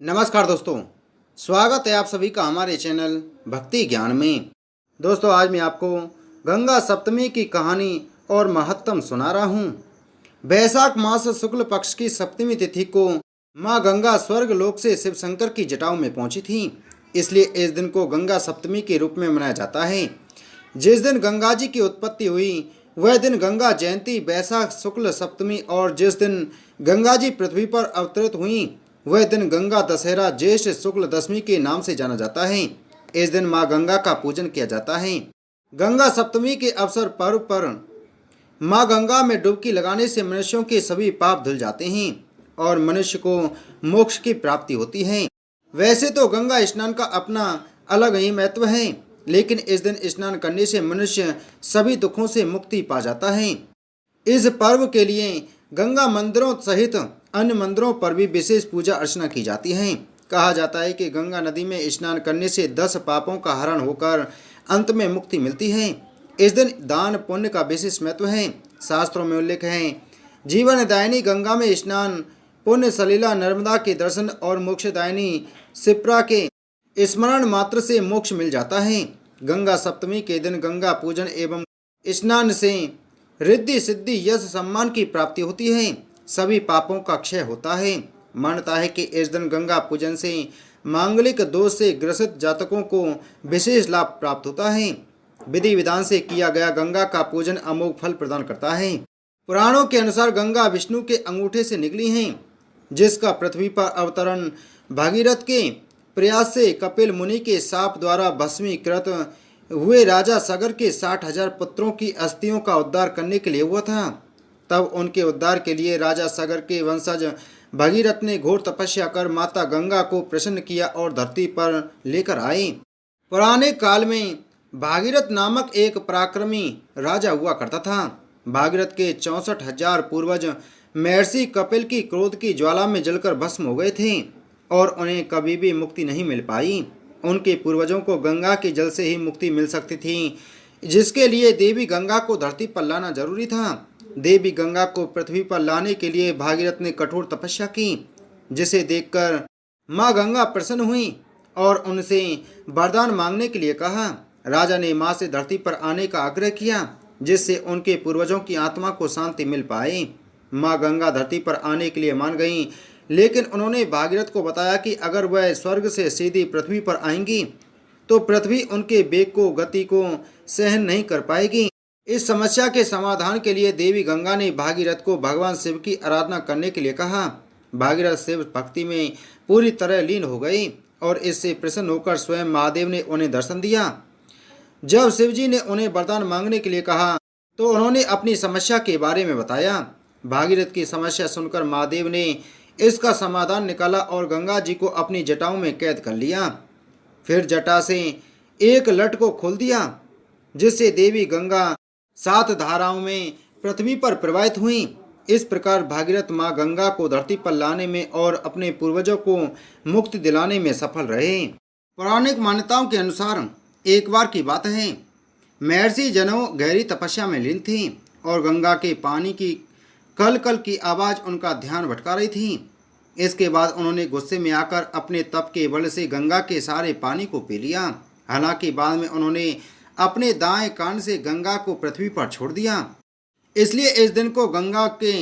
नमस्कार दोस्तों, स्वागत है आप सभी का हमारे चैनल भक्ति ज्ञान में। दोस्तों, आज मैं आपको गंगा सप्तमी की कहानी और महत्तम सुना रहा हूँ। वैशाख मास शुक्ल पक्ष की सप्तमी तिथि को माँ गंगा स्वर्ग लोक से शिव शंकर की जटाओं में पहुँची थी, इसलिए इस दिन को गंगा सप्तमी के रूप में मनाया जाता है। जिस दिन गंगा जी की उत्पत्ति हुई वह दिन गंगा जयंती वैशाख शुक्ल सप्तमी, और जिस दिन गंगा जी पृथ्वी पर अवतरित हुई वह दिन गंगा दशहरा ज्येष्ठ शुक्ल दशमी के नाम से जाना जाता है। इस दिन माँ गंगा का पूजन किया जाता है। गंगा सप्तमी के अवसर पर्व पर माँ गंगा में डुबकी लगाने से मनुष्यों के सभी पाप धुल जाते हैं और मनुष्य को मोक्ष की प्राप्ति होती है। वैसे तो गंगा स्नान का अपना अलग ही महत्व है, लेकिन इस दिन स्नान करने से मनुष्य सभी दुखों से मुक्ति पा जाता है। इस पर्व के लिए गंगा मंदिरों सहित अन्य मंदिरों पर भी विशेष पूजा अर्चना की जाती है। कहा जाता है कि गंगा नदी में स्नान करने से 10 पापों का हरण होकर अंत में मुक्ति मिलती है। इस दिन दान पुण्य का विशेष महत्व है। शास्त्रों में उल्लेख है, जीवनदायिनी गंगा में स्नान, पुण्य सलीला नर्मदा के दर्शन और मोक्षदायिनी शिप्रा के स्मरण मात्र से मोक्ष मिल जाता है। गंगा सप्तमी के दिन गंगा पूजन एवं स्नान से रिद्धि सिद्धि यश सम्मान की प्राप्ति होती है, सभी पापों का क्षय होता है। मान्यता है कि इस दिन गंगा पूजन से मांगलिक दोष से ग्रसित जातकों को विशेष लाभ प्राप्त होता है। विधि विधान से किया गया गंगा का पूजन अमोघ फल प्रदान करता है। पुराणों के अनुसार गंगा विष्णु के अंगूठे से निकली हैं, जिसका पृथ्वी पर अवतरण भागीरथ के प्रयास से कपिल मुनि के शाप द्वारा भस्मीकृत हुए राजा सागर के 60,000 पुत्रों की अस्थियों का उद्धार करने के लिए हुआ था। तब उनके उद्धार के लिए राजा सागर के वंशज भगीरथ ने घोर तपस्या कर माता गंगा को प्रसन्न किया और धरती पर लेकर आए। पुराने काल में भागीरथ नामक एक पराक्रमी राजा हुआ करता था। भागीरथ के 64,000 पूर्वज महर्षि कपिल की क्रोध की ज्वाला में जलकर भस्म हो गए थे और उन्हें कभी भी मुक्ति नहीं मिल पाई। उनके पूर्वजों को गंगा के जल से ही मुक्ति मिल सकती थी, जिसके लिए देवी गंगा को धरती पर लाना जरूरी था। देवी गंगा को पृथ्वी पर लाने के लिए भागीरथ ने कठोर तपस्या की, जिसे देखकर माँ गंगा प्रसन्न हुई और उनसे वरदान मांगने के लिए कहा। राजा ने माँ से धरती पर आने का आग्रह किया, जिससे उनके पूर्वजों की आत्मा को शांति मिल पाए। माँ गंगा धरती पर आने के लिए मान गईं, लेकिन उन्होंने भागीरथ को बताया कि अगर वह स्वर्ग से सीधी पृथ्वी पर आएंगी तो पृथ्वी उनके वेग को गति को सहन नहीं कर पाएगी। इस समस्या के समाधान के लिए देवी गंगा ने भागीरथ को भगवान शिव की आराधना करने के लिए कहा। भागीरथ शिव भक्ति में पूरी तरह लीन हो गई और इससे प्रसन्न होकर स्वयं महादेव ने उन्हें दर्शन दिया। जब शिवजी ने उन्हें वरदान मांगने के लिए कहा तो उन्होंने अपनी समस्या के बारे में बताया। भागीरथ की समस्या सुनकर महादेव ने इसका समाधान निकाला और गंगा जी को अपनी जटाओं में कैद कर लिया। फिर जटा से एक लट को खोल दिया, जिससे देवी गंगा 7 धाराओं में पृथ्वी पर प्रवाहित हुई। इस प्रकार भागीरथ माँ गंगा को धरती पर लाने में और अपने पूर्वजों को मुक्ति दिलाने में सफल रहे। पौराणिक मान्यताओं के अनुसार एक बार की बात है, महर्षि जनों गहरी तपस्या में लीन थी और गंगा के पानी की कल कल की आवाज़ उनका ध्यान भटका रही थी। इसके बाद उन्होंने गुस्से में आकर अपने तप के बल से गंगा के सारे पानी को पी लिया। हालांकि बाद में उन्होंने अपने दाएं कान से गंगा को पृथ्वी पर छोड़ दिया। इसलिए इस दिन को गंगा के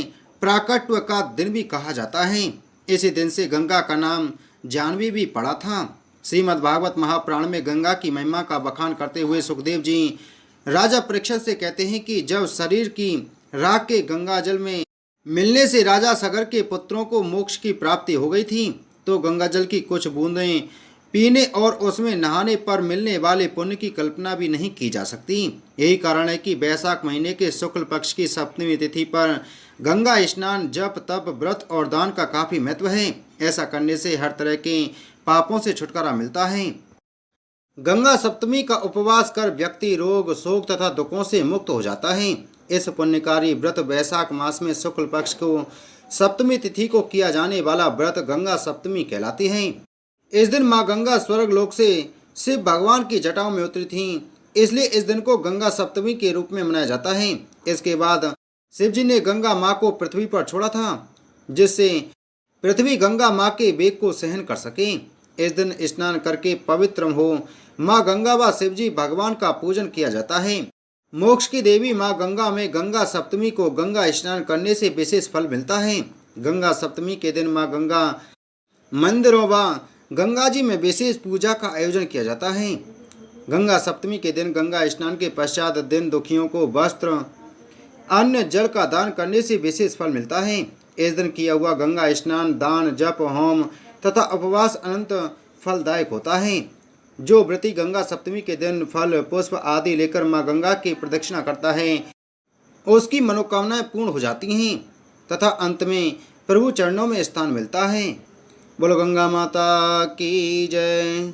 प्राकट्व का दिन भी कहा जाता है। इसी दिन से गंगा का नाम जाह्नवी भी पड़ा था। श्रीमद् भागवत महापुराण में गंगा की महिमा का बखान करते हुए सुखदेव जी राजा परीक्षित से कहते हैं कि जब शरीर की राख के गंगा जल में मिलने से राजा सागर के पुत्रों को मोक्ष की प्राप्ति हो गई थी, तो गंगा जल की कुछ बूंदें पीने और उसमें नहाने पर मिलने वाले पुण्य की कल्पना भी नहीं की जा सकती। यही कारण है कि वैशाख महीने के शुक्ल पक्ष की सप्तमी तिथि पर गंगा स्नान, जप, तप, व्रत और दान का काफ़ी महत्व है। ऐसा करने से हर तरह के पापों से छुटकारा मिलता है। गंगा सप्तमी का उपवास कर व्यक्ति रोग, शोक तथा दुखों से मुक्त हो जाता है। इस पुण्यकारी व्रत वैशाख मास में शुक्ल पक्ष को सप्तमी तिथि को किया जाने वाला व्रत गंगा सप्तमी कहलाती है। इस दिन माँ गंगा स्वर्ग लोक से शिव भगवान की जटाओं में उतरी थीं, इसलिए इस दिन को गंगा सप्तमी के रूप में मनाया जाता है। इसके बाद शिवजी ने गंगा माँ को पृथ्वी पर छोड़ा था, जिससे पृथ्वी गंगा माँ के वेग को सहन कर सके। इस दिन स्नान करके पवित्र हो माँ गंगा व शिवजी भगवान का पूजन किया जाता है। मोक्ष की देवी माँ गंगा में गंगा सप्तमी को गंगा स्नान करने से विशेष फल मिलता है। गंगा सप्तमी के दिन माँ गंगा मंदिरों व गंगा जी में विशेष पूजा का आयोजन किया जाता है। गंगा सप्तमी के दिन गंगा स्नान के पश्चात दिन दुखियों को वस्त्र अन्य जल का दान करने से विशेष फल मिलता है। इस दिन किया हुआ गंगा स्नान दान जप होम तथा उपवास अनंत फलदायक होता है। जो व्रती गंगा सप्तमी के दिन फल पुष्प आदि लेकर माँ गंगा की प्रदक्षिणा करता है उसकी मनोकामनाएं पूर्ण हो जाती हैं तथा अंत में प्रभु चरणों में स्थान मिलता है। बोलो गंगा माता की जय।